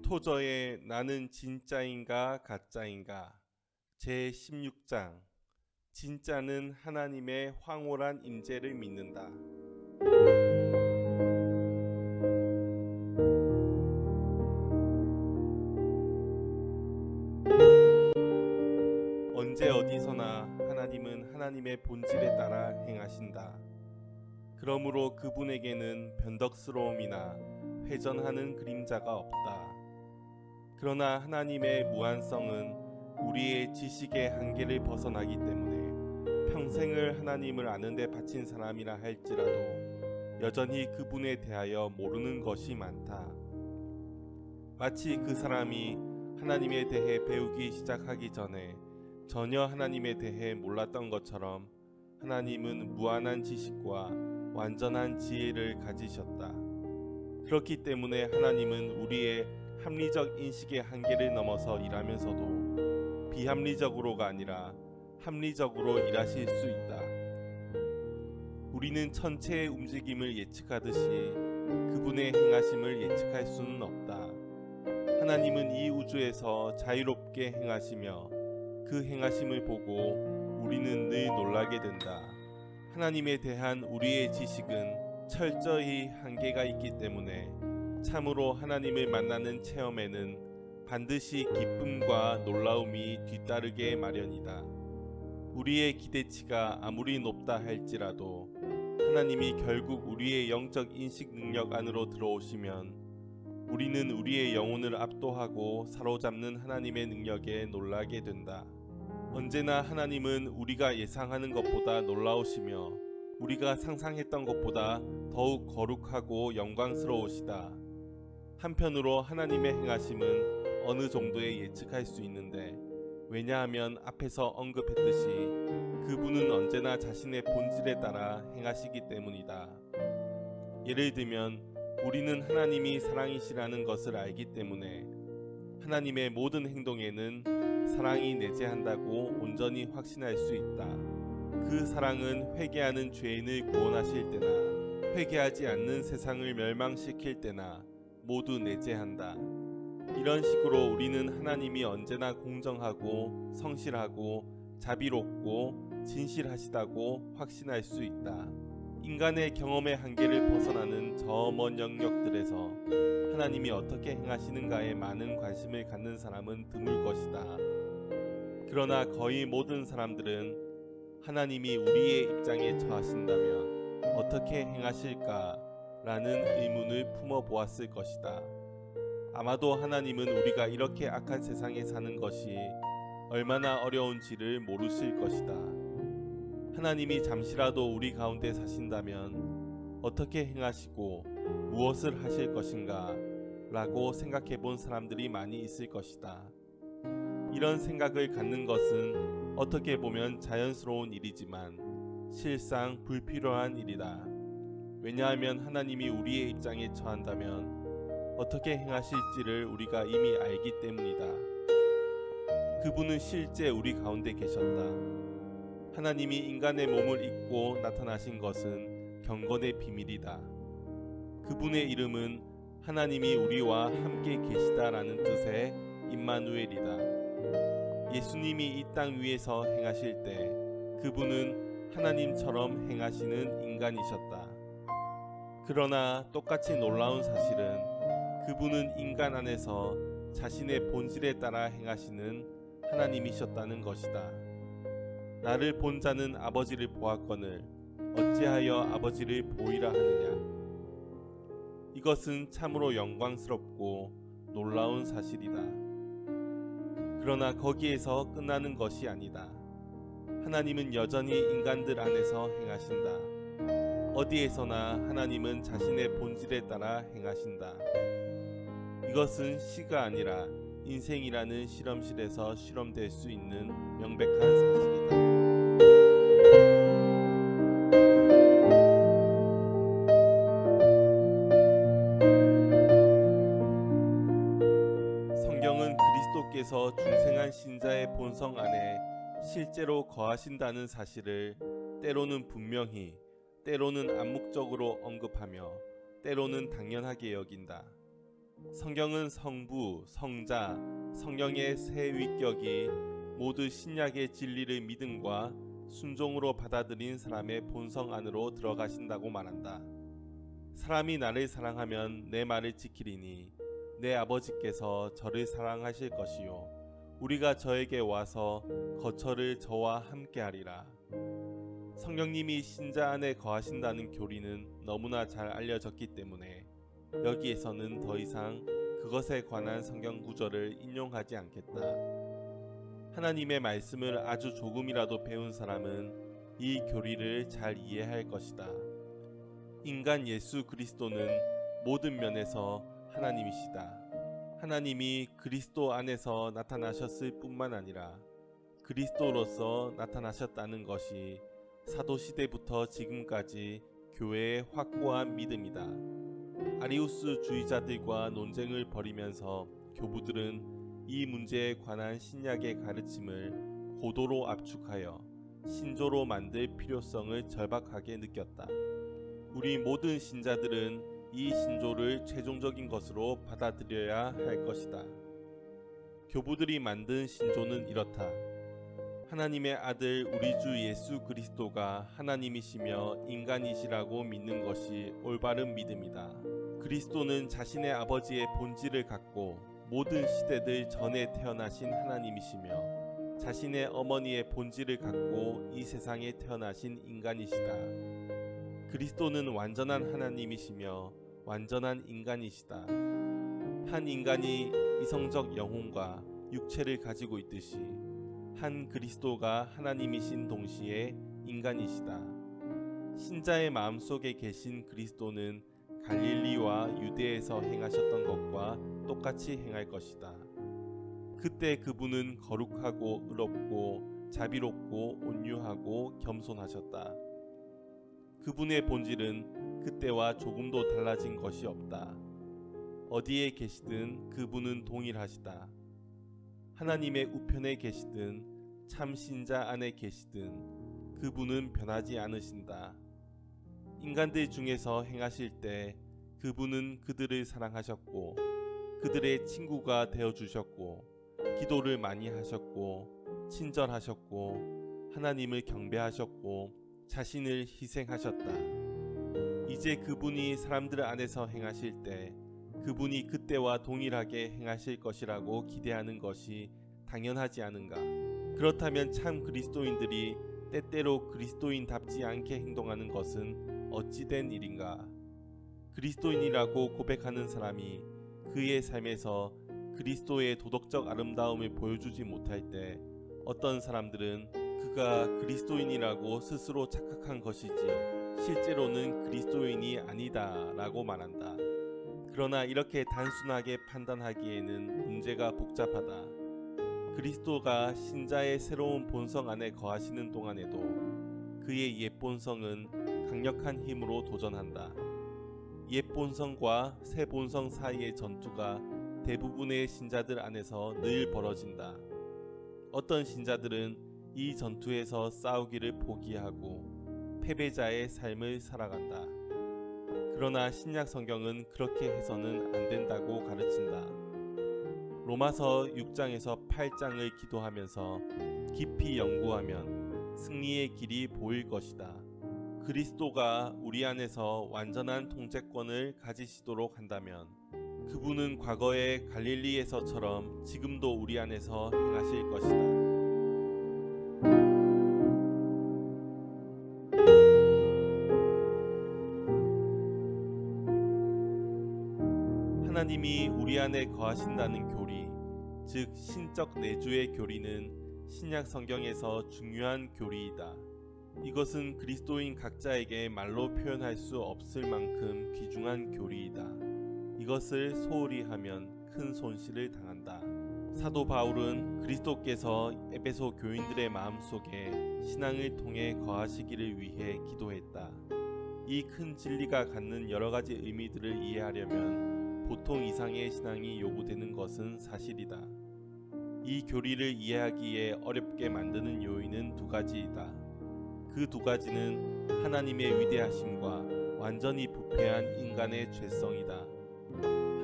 토저의 나는 진짜인가 가짜인가 제16장 진짜는 하나님의 황홀한 임재를 믿는다. 언제 어디서나 하나님은 하나님의 본질에 따라 행하신다. 그러므로 그분에게는 변덕스러움이나 회전하는 그림자가 없다. 그러나 하나님의 무한성은 우리의 지식의 한계를 벗어나기 때문에 평생을 하나님을 아는 데 바친 사람이라 할지라도 여전히 그분에 대하여 모르는 것이 많다. 마치 그 사람이 하나님에 대해 배우기 시작하기 전에 전혀 하나님에 대해 몰랐던 것처럼 하나님은 무한한 지식과 완전한 지혜를 가지셨다. 그렇기 때문에 하나님은 우리의 합리적 인식의 한계를 넘어서 일하면서도 비합리적으로가 아니라 합리적으로 일하실 수 있다. 우리는 천체의 움직임을 예측하듯이 그분의 행하심을 예측할 수는 없다. 하나님은 이 우주에서 자유롭게 행하시며 그 행하심을 보고 우리는 늘 놀라게 된다. 하나님에 대한 우리의 지식은 철저히 한계가 있기 때문에 참으로 하나님을 만나는 체험에는 반드시 기쁨과 놀라움이 뒤따르게 마련이다. 우리의 기대치가 아무리 높다 할지라도 하나님이 결국 우리의 영적 인식 능력 안으로 들어오시면 우리는 우리의 영혼을 압도하고 사로잡는 하나님의 능력에 놀라게 된다. 언제나 하나님은 우리가 예상하는 것보다 놀라우시며 우리가 상상했던 것보다 더욱 거룩하고 영광스러우시다. 한편으로 하나님의 행하심은 어느 정도에 예측할 수 있는데, 왜냐하면 앞에서 언급했듯이 그분은 언제나 자신의 본질에 따라 행하시기 때문이다. 예를 들면 우리는 하나님이 사랑이시라는 것을 알기 때문에 하나님의 모든 행동에는 사랑이 내재한다고 온전히 확신할 수 있다. 그 사랑은 회개하는 죄인을 구원하실 때나 회개하지 않는 세상을 멸망시킬 때나 모두 내재한다. 이런 식으로 우리는 하나님이 언제나 공정하고 성실하고 자비롭고 진실하시다고 확신할 수 있다. 인간의 경험의 한계를 벗어나는 저 먼 영역들에서 하나님이 어떻게 행하시는가에 많은 관심을 갖는 사람은 드물 것이다. 그러나 거의 모든 사람들은 하나님이 우리의 입장에 처하신다면 어떻게 행하실까? 라는 의문을 품어보았을 것이다. 아마도 하나님은 우리가 이렇게 악한 세상에 사는 것이 얼마나 어려운지를 모르실 것이다. 하나님이 잠시라도 우리 가운데 사신다면 어떻게 행하시고 무엇을 하실 것인가? 라고 생각해 본 사람들이 많이 있을 것이다. 이런 생각을 갖는 것은 어떻게 보면 자연스러운 일이지만 실상 불필요한 일이다. 왜냐하면 하나님이 우리의 입장에 처한다면 어떻게 행하실지를 우리가 이미 알기 때문이다. 그분은 실제 우리 가운데 계셨다. 하나님이 인간의 몸을 입고 나타나신 것은 경건의 비밀이다. 그분의 이름은 하나님이 우리와 함께 계시다라는 뜻의 임마누엘이다. 예수님이 이 땅 위에서 행하실 때 그분은 하나님처럼 행하시는 인간이셨다. 그러나 똑같이 놀라운 사실은 그분은 인간 안에서 자신의 본질에 따라 행하시는 하나님이셨다는 것이다. 나를 본 자는 아버지를 보았거늘 어찌하여 아버지를 보이라 하느냐. 이것은 참으로 영광스럽고 놀라운 사실이다. 그러나 거기에서 끝나는 것이 아니다. 하나님은 여전히 인간들 안에서 행하신다. 어디에서나 하나님은 자신의 본질에 따라 행하신다. 이것은 시가 아니라 인생이라는 실험실에서 실험될 수 있는 명백한 사실이다. 성경은 그리스도께서 중생한 신자의 본성 안에 실제로 거하신다는 사실을 때로는 분명히, 때로는 암묵적으로 언급하며 때로는 당연하게 여긴다. 성경은 성부, 성자, 성령의 세 위격이 모두 신약의 진리를 믿음과 순종으로 받아들인 사람의 본성 안으로 들어가신다고 말한다. 사람이 나를 사랑하면 내 말을 지키리니 내 아버지께서 저를 사랑하실 것이요 우리가 저에게 와서 거처를 저와 함께 하리라. 성령님이 신자 안에 거하신다는 교리는 너무나 잘 알려졌기 때문에 여기에서는 더 이상 그것에 관한 성경 구절을 인용하지 않겠다. 하나님의 말씀을 아주 조금이라도 배운 사람은 이 교리를 잘 이해할 것이다. 인간 예수 그리스도는 모든 면에서 하나님이시다. 하나님이 그리스도 안에서 나타나셨을 뿐만 아니라 그리스도로서 나타나셨다는 것이 사도시대부터 지금까지 교회의 확고한 믿음이다. 아리우스 주의자들과 논쟁을 벌이면서 교부들은 이 문제에 관한 신약의 가르침을 고도로 압축하여 신조로 만들 필요성을 절박하게 느꼈다. 우리 모든 신자들은 이 신조를 최종적인 것으로 받아들여야 할 것이다. 교부들이 만든 신조는 이렇다. 하나님의 아들 우리 주 예수 그리스도가 하나님이시며 인간이시라고 믿는 것이 올바른 믿음이다. 그리스도는 자신의 아버지의 본질을 갖고 모든 시대들 전에 태어나신 하나님이시며 자신의 어머니의 본질을 갖고 이 세상에 태어나신 인간이시다. 그리스도는 완전한 하나님이시며 완전한 인간이시다. 한 인간이 이성적 영혼과 육체를 가지고 있듯이 한 그리스도가 하나님이신 동시에 인간이시다. 신자의 마음속에 계신 그리스도는 갈릴리와 유대에서 행하셨던 것과 똑같이 행할 것이다. 그때 그분은 거룩하고 의롭고 자비롭고 온유하고 겸손하셨다. 그분의 본질은 그때와 조금도 달라진 것이 없다. 어디에 계시든 그분은 동일하시다. 하나님의 우편에 계시든 참 신자 안에 계시든 그분은 변하지 않으신다. 인간들 중에서 행하실 때 그분은 그들을 사랑하셨고 그들의 친구가 되어주셨고 기도를 많이 하셨고 친절하셨고 하나님을 경배하셨고 자신을 희생하셨다. 이제 그분이 사람들 안에서 행하실 때 그분이 그때와 동일하게 행하실 것이라고 기대하는 것이 당연하지 않은가? 그렇다면 참 그리스도인들이 때때로 그리스도인답지 않게 행동하는 것은 어찌된 일인가? 그리스도인이라고 고백하는 사람이 그의 삶에서 그리스도의 도덕적 아름다움을 보여주지 못할 때 어떤 사람들은 그가 그리스도인이라고 스스로 착각한 것이지 실제로는 그리스도인이 아니다 라고 말한다. 그러나 이렇게 단순하게 판단하기에는 문제가 복잡하다. 그리스도가 신자의 새로운 본성 안에 거하시는 동안에도 그의 옛 본성은 강력한 힘으로 도전한다. 옛 본성과 새 본성 사이의 전투가 대부분의 신자들 안에서 늘 벌어진다. 어떤 신자들은 이 전투에서 싸우기를 포기하고 패배자의 삶을 살아간다. 그러나 신약 성경은 그렇게 해서는 안 된다고 가르친다. 로마서 6장에서 8장을 기도하면서 깊이 연구하면 승리의 길이 보일 것이다. 그리스도가 우리 안에서 완전한 통제권을 가지시도록 한다면 그분은 과거의 갈릴리에서처럼 지금도 우리 안에서 행하실 것이다. 하나님이 우리 안에 거하신다는 교리, 즉 신적 내주의 교리는 신약 성경에서 중요한 교리이다. 이것은 그리스도인 각자에게 말로 표현할 수 없을 만큼 귀중한 교리이다. 이것을 소홀히 하면 큰 손실을 당한다. 사도 바울은 그리스도께서 에베소 교인들의 마음속에 신앙을 통해 거하시기를 위해 기도했다. 이 큰 진리가 갖는 여러 가지 의미들을 이해하려면 보통 이상의 신앙이 요구되는 것은 사실이다. 이 교리를 이해하기에 어렵게 만드는 요인은 두 가지이다. 그 두 가지는 하나님의 위대하심과 완전히 부패한 인간의 죄성이다.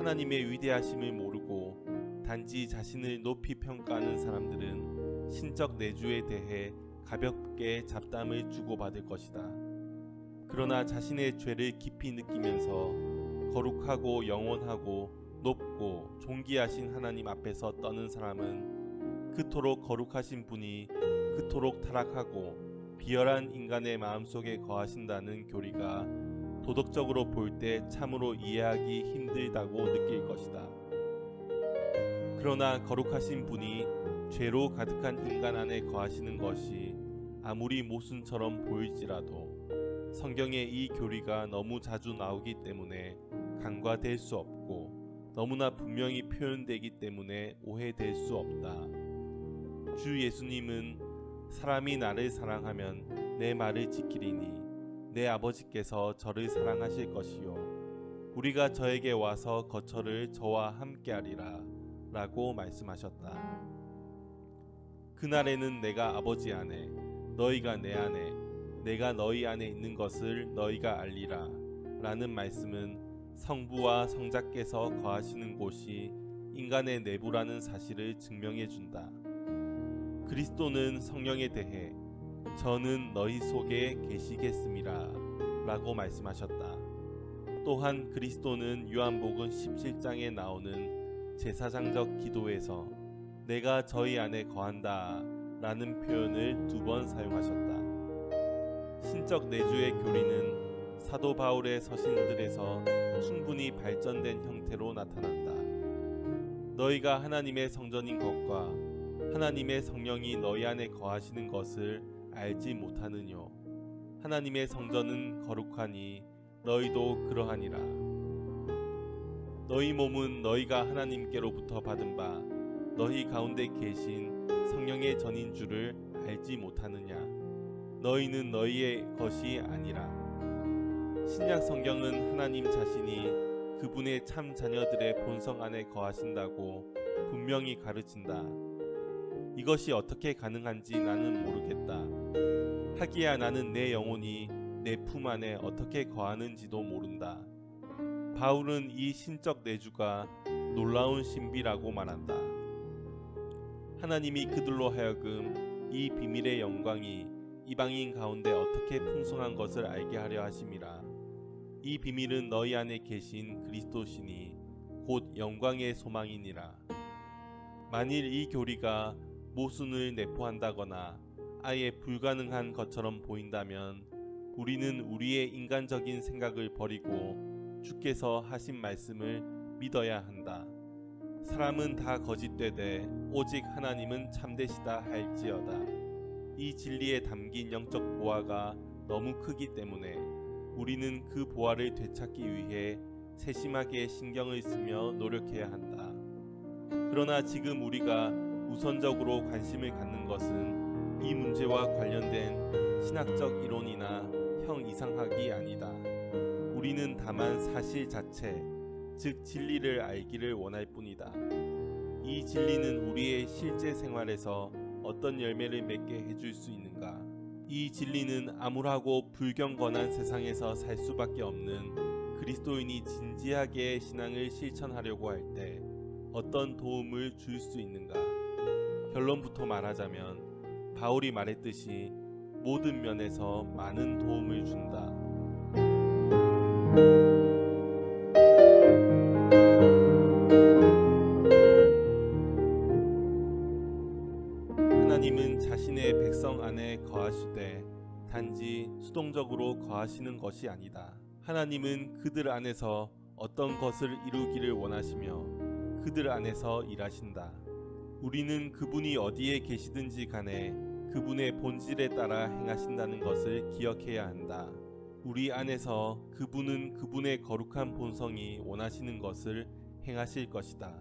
하나님의 위대하심을 모르고 단지 자신을 높이 평가하는 사람들은 신적 내주에 대해 가볍게 잡담을 주고받을 것이다. 그러나 자신의 죄를 깊이 느끼면서 거룩하고 영원하고 높고 존귀하신 하나님 앞에서 떠는 사람은 그토록 거룩하신 분이 그토록 타락하고 비열한 인간의 마음속에 거하신다는 교리가 도덕적으로 볼 때 참으로 이해하기 힘들다고 느낄 것이다. 그러나 거룩하신 분이 죄로 가득한 인간 안에 거하시는 것이 아무리 모순처럼 보일지라도 성경에 이 교리가 너무 자주 나오기 때문에 간과될 수 없고 너무나 분명히 표현되기 때문에 오해될 수 없다. 주 예수님은 사람이 나를 사랑하면 내 말을 지키리니 내 아버지께서 저를 사랑하실 것이요 우리가 저에게 와서 거처를 저와 함께하리라 라고 말씀하셨다. 그날에는 내가 아버지 안에 너희가 내 안에 내가 너희 안에 있는 것을 너희가 알리라 라는 말씀은 성부와 성자께서 거하시는 곳이 인간의 내부라는 사실을 증명해 준다. 그리스도는 성령에 대해 저는 너희 속에 계시겠음이라 라고 말씀하셨다. 또한 그리스도는 요한복음 17장에 나오는 제사장적 기도에서 내가 저희 안에 거한다 라는 표현을 2번 사용하셨다. 신적 내주의 교리는 사도 바울의 서신들에서 충분히 발전된 형태로 나타난다. 너희가 하나님의 성전인 것과 하나님의 성령이 너희 안에 거하시는 것을 알지 못하느뇨. 하나님의 성전은 거룩하니 너희도 그러하니라. 너희 몸은 너희가 하나님께로부터 받은 바 너희 가운데 계신 성령의 전인 줄을 알지 못하느냐. 너희는 너희의 것이 아니라. 신약 성경은 하나님 자신이 그분의 참 자녀들의 본성 안에 거하신다고 분명히 가르친다. 이것이 어떻게 가능한지 나는 모르겠다. 하기야 나는 내 영혼이 내 품 안에 어떻게 거하는지도 모른다. 바울은 이 신적 내주가 놀라운 신비라고 말한다. 하나님이 그들로 하여금 이 비밀의 영광이 이방인 가운데 어떻게 풍성한 것을 알게 하려 하심이라. 이 비밀은 너희 안에 계신 그리스도시니 곧 영광의 소망이니라. 만일 이 교리가 모순을 내포한다거나 아예 불가능한 것처럼 보인다면 우리는 우리의 인간적인 생각을 버리고 주께서 하신 말씀을 믿어야 한다. 사람은 다 거짓되되 오직 하나님은 참되시다 할지어다. 이 진리에 담긴 영적 보화가 너무 크기 때문에 우리는 그 보화를 되찾기 위해 세심하게 신경을 쓰며 노력해야 한다. 그러나 지금 우리가 우선적으로 관심을 갖는 것은 이 문제와 관련된 신학적 이론이나 형이상학이 아니다. 우리는 다만 사실 자체, 즉 진리를 알기를 원할 뿐이다. 이 진리는 우리의 실제 생활에서 어떤 열매를 맺게 해줄 수 있는가? 이 진리는 암울하고 불경건한 세상에서 살 수밖에 없는 그리스도인이 진지하게 신앙을 실천하려고 할 때 어떤 도움을 줄 수 있는가? 결론부터 말하자면 바울이 말했듯이 모든 면에서 많은 도움을 준다. 하나님은 자신의 백성 안에 거하시되 단지 수동적으로 거하시는 것이 아니다. 하나님은 그들 안에서 어떤 것을 이루기를 원하시며 그들 안에서 일하신다. 우리는 그분이 어디에 계시든지 간에 그분의 본질에 따라 행하신다는 것을 기억해야 한다. 우리 안에서 그분은 그분의 거룩한 본성이 원하시는 것을 행하실 것이다.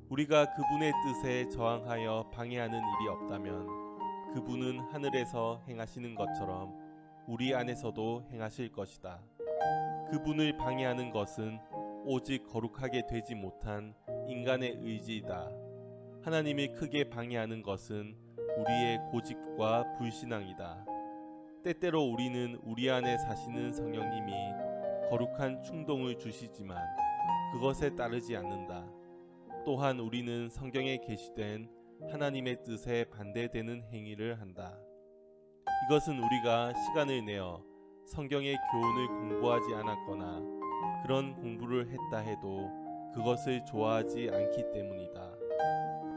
우리가 그분의 뜻에 저항하여 방해하는 일이 없다면 그분은 하늘에서 행하시는 것처럼 우리 안에서도 행하실 것이다. 그분을 방해하는 것은 오직 거룩하게 되지 못한 인간의 의지이다. 하나님을 크게 방해하는 것은 우리의 고집과 불신앙이다. 때때로 우리는 우리 안에 사시는 성령님이 거룩한 충동을 주시지만 그것에 따르지 않는다. 또한 우리는 성경에 게시된 하나님의 뜻에 반대되는 행위를 한다. 이것은 우리가 시간을 내어 성경의 교훈을 공부하지 않았거나 그런 공부를 했다 해도 그것을 좋아하지 않기 때문이다.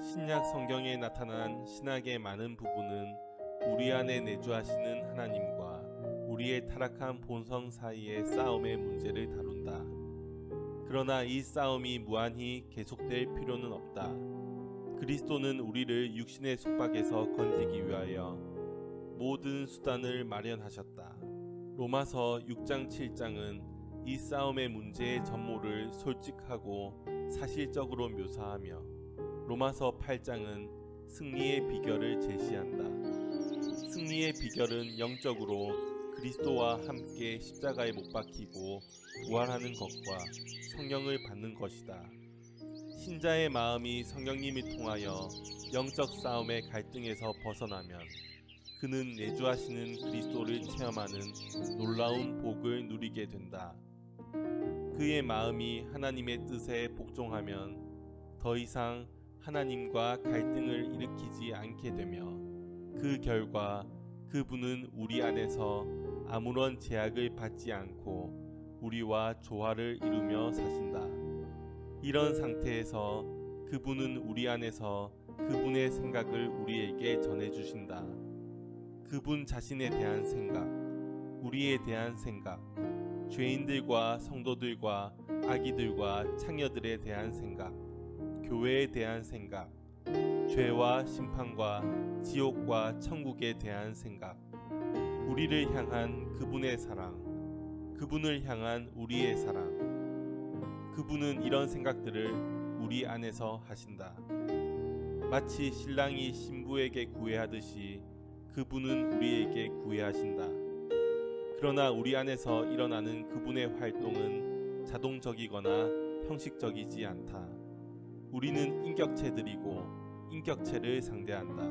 신약 성경에 나타난 신학의 많은 부분은 우리 안에 내주하시는 하나님과 우리의 타락한 본성 사이의 싸움의 문제를 다룬다. 그러나 이 싸움이 무한히 계속될 필요는 없다. 그리스도는 우리를 육신의 속박에서 건지기 위하여 모든 수단을 마련하셨다. 로마서 6장 7장은 이 싸움의 문제의 전모를 솔직하고 사실적으로 묘사하며 로마서 8장은 승리의 비결을 제시한다. 승리의 비결은 영적으로 그리스도와 함께 십자가에 못 박히고 부활하는 것과 성령을 받는 것이다. 신자의 마음이 성령님을 통하여 영적 싸움의 갈등에서 벗어나면 그는 내주하시는 그리스도를 체험하는 놀라운 복을 누리게 된다. 그의 마음이 하나님의 뜻에 복종하면 더 이상 하나님과 갈등을 일으키지 않게 되며 그 결과 그분은 우리 안에서 아무런 제약을 받지 않고 우리와 조화를 이루며 사신다. 이런 상태에서 그분은 우리 안에서 그분의 생각을 우리에게 전해주신다. 그분 자신에 대한 생각, 우리에 대한 생각, 죄인들과 성도들과 아기들과 창녀들에 대한 생각, 교회에 대한 생각, 죄와 심판과 지옥과 천국에 대한 생각, 우리를 향한 그분의 사랑, 그분을 향한 우리의 사랑, 그분은 이런 생각들을 우리 안에서 하신다. 마치 신랑이 신부에게 구애하듯이 그분은 우리에게 구애하신다. 그러나 우리 안에서 일어나는 그분의 활동은 자동적이거나 형식적이지 않다. 우리는 인격체들이고 인격체를 상대한다.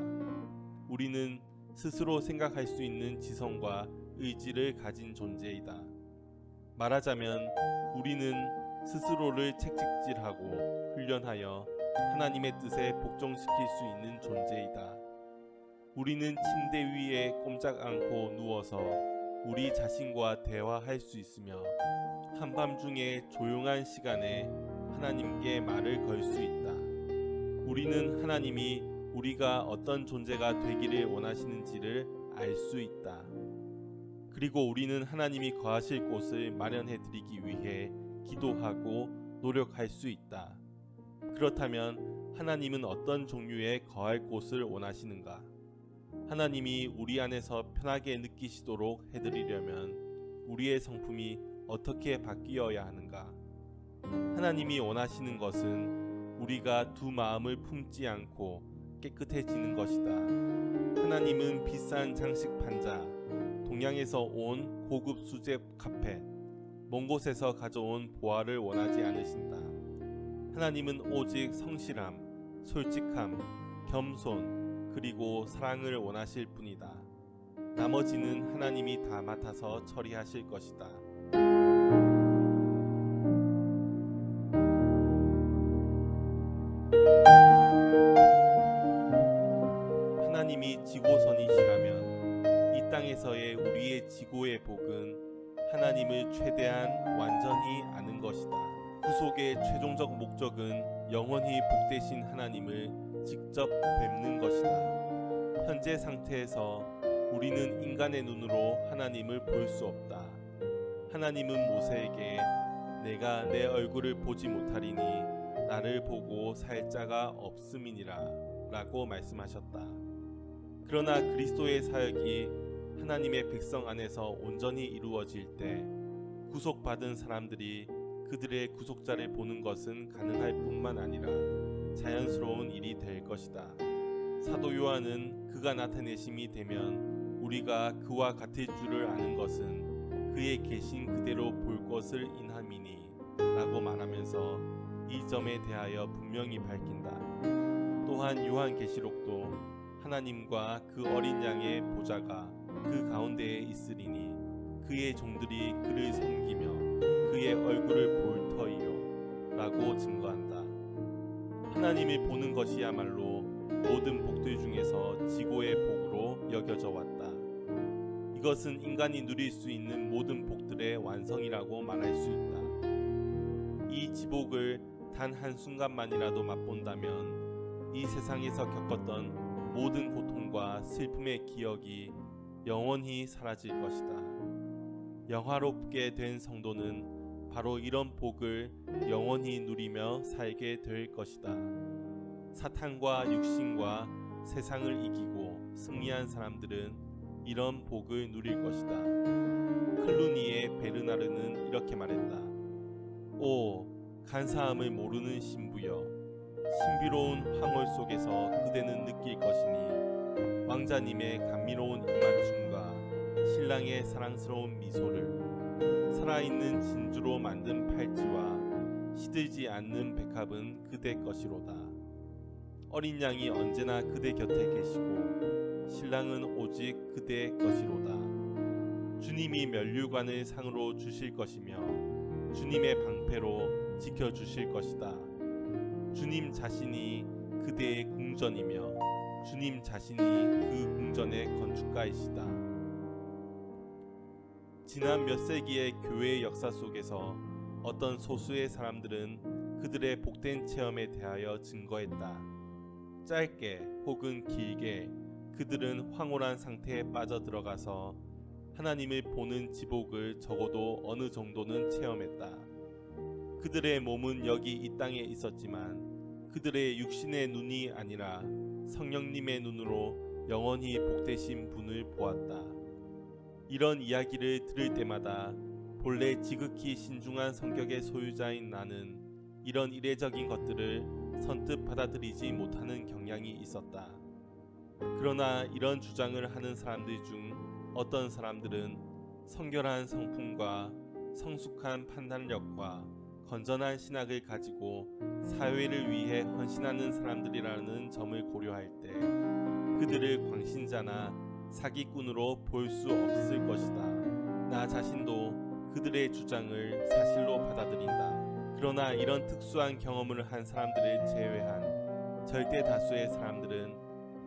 우리는 스스로 생각할 수 있는 지성과 의지를 가진 존재이다. 말하자면 우리는 스스로를 책찍질하고 훈련하여 하나님의 뜻에 복종시킬 수 있는 존재이다. 우리는 침대 위에 꼼짝 않고 누워서 우리 자신과 대화할 수 있으며 한밤중에 조용한 시간에 하나님께 말을 걸 수 있다. 우리는 하나님이 우리가 어떤 존재가 되기를 원하시는지를 알 수 있다. 그리고 우리는 하나님이 거하실 곳을 마련해 드리기 위해 기도하고 노력할 수 있다. 그렇다면 하나님은 어떤 종류의 거할 곳을 원하시는가? 하나님이 우리 안에서 편하게 느끼시도록 해드리려면 우리의 성품이 어떻게 바뀌어야 하는가? 하나님이 원하시는 것은 우리가 두 마음을 품지 않고 깨끗해지는 것이다. 하나님은 비싼 장식 판자, 동양에서 온 고급 수제 카펫, 먼 곳에서 가져온 보화를 원하지 않으신다. 하나님은 오직 성실함, 솔직함, 겸손, 그리고 사랑을 원하실 뿐이다. 나머지는 하나님이 다 맡아서 처리하실 것이다. 하나님이 지고선이시라면 이 땅에서의 우리의 지고의 복은 하나님을 최대한 완전히 아는 것이다. 구속의 최종적 목적은 영원히 복되신 하나님을 직접 뵙는 것이다. 현재 상태에서 우리는 인간의 눈으로 하나님을 볼 수 없다. 하나님은 모세에게 내가 내 얼굴을 보지 못하리니 나를 보고 살 자가 없음이니라 라고 말씀하셨다. 그러나 그리스도의 사역이 하나님의 백성 안에서 온전히 이루어질 때 구속받은 사람들이 그들의 구속자를 보는 것은 가능할 뿐만 아니라 자연스러운 일이 될 것이다. 사도 요한은 그가 나타내심이 되면 우리가 그와 같을 줄을 아는 것은 그의 계신 그대로 볼 것을 인함이니 라고 말하면서 이 점에 대하여 분명히 밝힌다. 또한 요한계시록도 하나님과 그 어린 양의 보좌가 그 가운데에 있으리니 그의 종들이 그를 섬기며 그의 얼굴을 볼 터이요 라고 증거한다. 하나님을 보는 것이야말로 모든 복들 중에서 지고의 복으로 여겨져 왔다. 이것은 인간이 누릴 수 있는 모든 복들의 완성이라고 말할 수 있다. 이 지복을 단 한순간만이라도 맛본다면 이 세상에서 겪었던 모든 고통과 슬픔의 기억이 영원히 사라질 것이다. 영화롭게 된 성도는 바로 이런 복을 영원히 누리며 살게 될 것이다. 사탄과 육신과 세상을 이기고 승리한 사람들은 이런 복을 누릴 것이다. 클루니의 베르나르는 이렇게 말했다. 오, 간사함을 모르는 신부여, 신비로운 황홀 속에서 그대는 느낄 것이니 왕자님의 감미로운 이맞춤과 신랑의 사랑스러운 미소를, 살아있는 진주로 만든 팔찌와 시들지 않는 백합은 그대 것이로다. 어린 양이 언제나 그대 곁에 계시고 신랑은 오직 그대 것이로다. 주님이 면류관을 상으로 주실 것이며 주님의 방패로 지켜주실 것이다. 주님 자신이 그대의 궁전이며 주님 자신이 그 궁전의 건축가이시다. 지난 몇 세기의 교회의 역사 속에서 어떤 소수의 사람들은 그들의 복된 체험에 대하여 증거했다. 짧게 혹은 길게 그들은 황홀한 상태에 빠져들어가서 하나님을 보는 지복을 적어도 어느 정도는 체험했다. 그들의 몸은 여기 이 땅에 있었지만 그들의 육신의 눈이 아니라 성령님의 눈으로 영원히 복되신 분을 보았다. 이런 이야기를 들을 때마다 본래 지극히 신중한 성격의 소유자인 나는 이런 이례적인 것들을 선뜻 받아들이지 못하는 경향이 있었다. 그러나 이런 주장을 하는 사람들 중 어떤 사람들은 성결한 성품과 성숙한 판단력과 건전한 신학을 가지고 사회를 위해 헌신하는 사람들이라는 점을 고려할 때 그들을 광신자나 사기꾼으로 볼 수 없을 것이다. 나 자신도 그들의 주장을 사실로 받아들인다. 그러나 이런 특수한 경험을 한 사람들을 제외한 절대 다수의 사람들은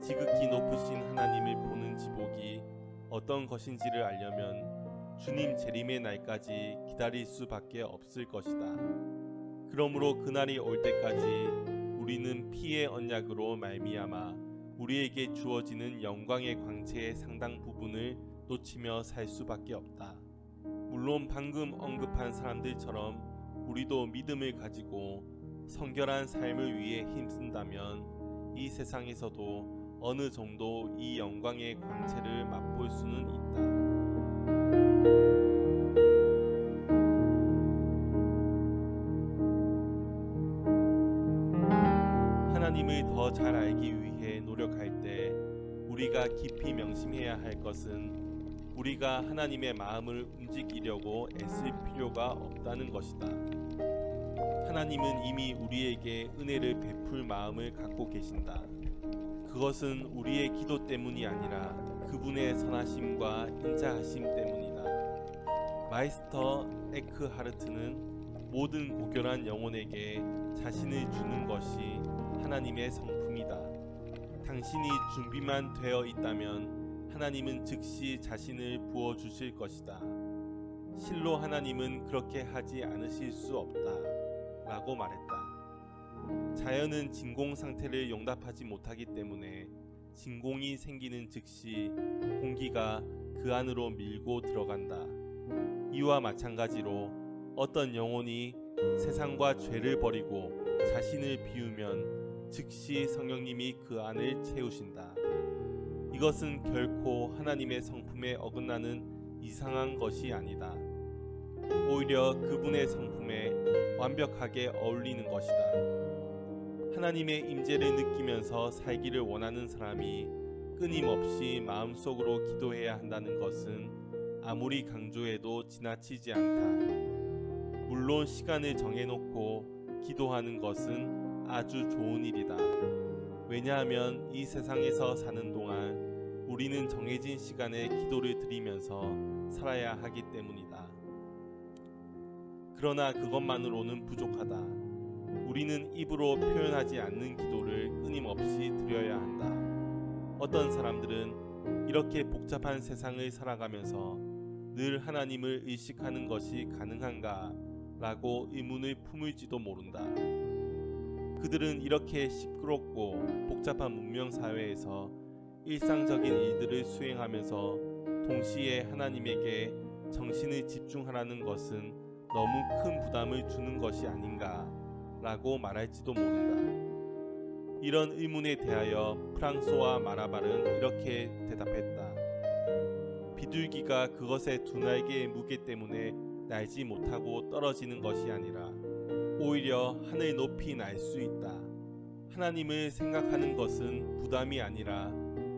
지극히 높으신 하나님을 보는 지복이 어떤 것인지를 알려면 주님 재림의 날까지 기다릴 수밖에 없을 것이다. 그러므로 그날이 올 때까지 우리는 피의 언약으로 말미암아 우리에게 주어지는 영광의 광채의 상당 부분을 놓치며 살 수밖에 없다. 물론 방금 언급한 사람들처럼 우리도 믿음을 가지고 성결한 삶을 위해 힘쓴다면 이 세상에서도 어느 정도 이 영광의 광채를 맛볼 수는 있다. 하나님을 더 잘 알기 위해 노력할 때 우리가 깊이 명심해야 할 것은 우리가 하나님의 마음을 움직이려고 애쓸 필요가 없다는 것이다. 하나님은 이미 우리에게 은혜를 베풀 마음을 갖고 계신다. 그것은 우리의 기도 때문이 아니라 그분의 선하심과 인자하심 때문이다. 마이스터 에크하르트는 모든 고결한 영혼에게 자신을 주는 것이 하나님의 성품이다. 당신이 준비만 되어 있다면 하나님은 즉시 자신을 부어주실 것이다. 실로 하나님은 그렇게 하지 않으실 수 없다 라고 말했다. 자연은 진공 상태를 용납하지 못하기 때문에 진공이 생기는 즉시 공기가 그 안으로 밀고 들어간다. 이와 마찬가지로 어떤 영혼이 세상과 죄를 버리고 자신을 비우면 즉시 성령님이 그 안을 채우신다. 이것은 결코 하나님의 성품에 어긋나는 이상한 것이 아니다. 오히려 그분의 성품에 완벽하게 어울리는 것이다. 하나님의 임재를 느끼면서 살기를 원하는 사람이 끊임없이 마음속으로 기도해야 한다는 것은 아무리 강조해도 지나치지 않다. 물론 시간을 정해놓고 기도하는 것은 아주 좋은 일이다. 왜냐하면 이 세상에서 사는 동안 우리는 정해진 시간에 기도를 드리면서 살아야 하기 때문이다. 그러나 그것만으로는 부족하다. 우리는 입으로 표현하지 않는 기도를 끊임없이 드려야 한다. 어떤 사람들은 이렇게 복잡한 세상을 살아가면서 늘 하나님을 의식하는 것이 가능한가? 라고 의문을 품을지도 모른다. 그들은 이렇게 시끄럽고 복잡한 문명 사회에서 일상적인 일들을 수행하면서 동시에 하나님에게 정신을 집중하라는 것은 너무 큰 부담을 주는 것이 아닌가? 라고 말할지도 모른다. 이런 의문에 대하여 프랑소와 마라발은 이렇게 대답했다. 비둘기가 그것의 두 날개의 무게 때문에 날지 못하고 떨어지는 것이 아니라 오히려 하늘 높이 날 수 있다. 하나님을 생각하는 것은 부담이 아니라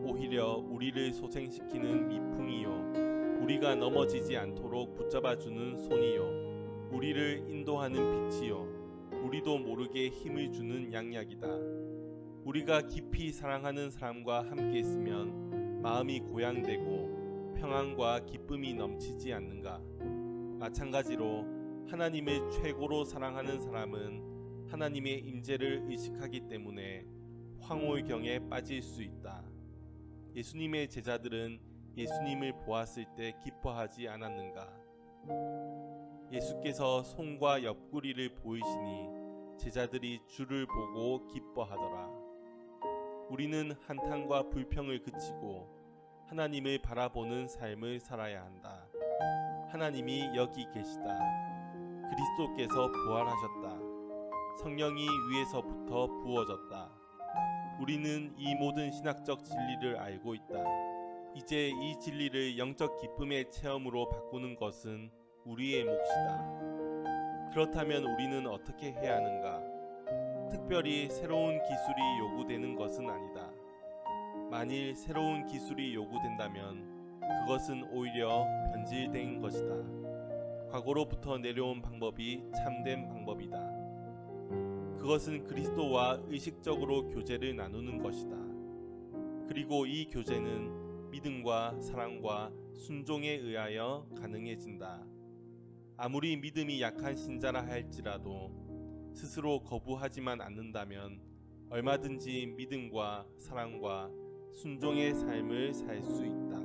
오히려 우리를 소생시키는 미풍이요, 우리가 넘어지지 않도록 붙잡아주는 손이요, 우리를 인도하는 빛이요, 우리도 모르게 힘을 주는 양약이다. 우리가 깊이 사랑하는 사람과 함께 있으면 마음이 고양되고 평안과 기쁨이 넘치지 않는가? 마찬가지로 하나님을 최고로 사랑하는 사람은 하나님의 임재를 의식하기 때문에 황홀경에 빠질 수 있다. 예수님의 제자들은 예수님을 보았을 때 기뻐하지 않았는가? 예수께서 손과 옆구리를 보이시니 제자들이 주를 보고 기뻐하더라. 우리는 한탄과 불평을 그치고 하나님을 바라보는 삶을 살아야 한다. 하나님이 여기 계시다. 그리스도께서 부활하셨다. 성령이 위에서부터 부어졌다. 우리는 이 모든 신학적 진리를 알고 있다. 이제 이 진리를 영적 기쁨의 체험으로 바꾸는 것은 우리의 몫이다. 그렇다면 우리는 어떻게 해야 하는가? 특별히 새로운 기술이 요구되는 것은 아니다. 만일 새로운 기술이 요구된다면 그것은 오히려 변질된 것이다. 과거로부터 내려온 방법이 참된 방법이다. 그것은 그리스도와 의식적으로 교제를 나누는 것이다. 그리고 이 교제는 믿음과 사랑과 순종에 의하여 가능해진다. 아무리 믿음이 약한 신자라 할지라도 스스로 거부하지만 않는다면 얼마든지 믿음과 사랑과 순종의 삶을 살 수 있다.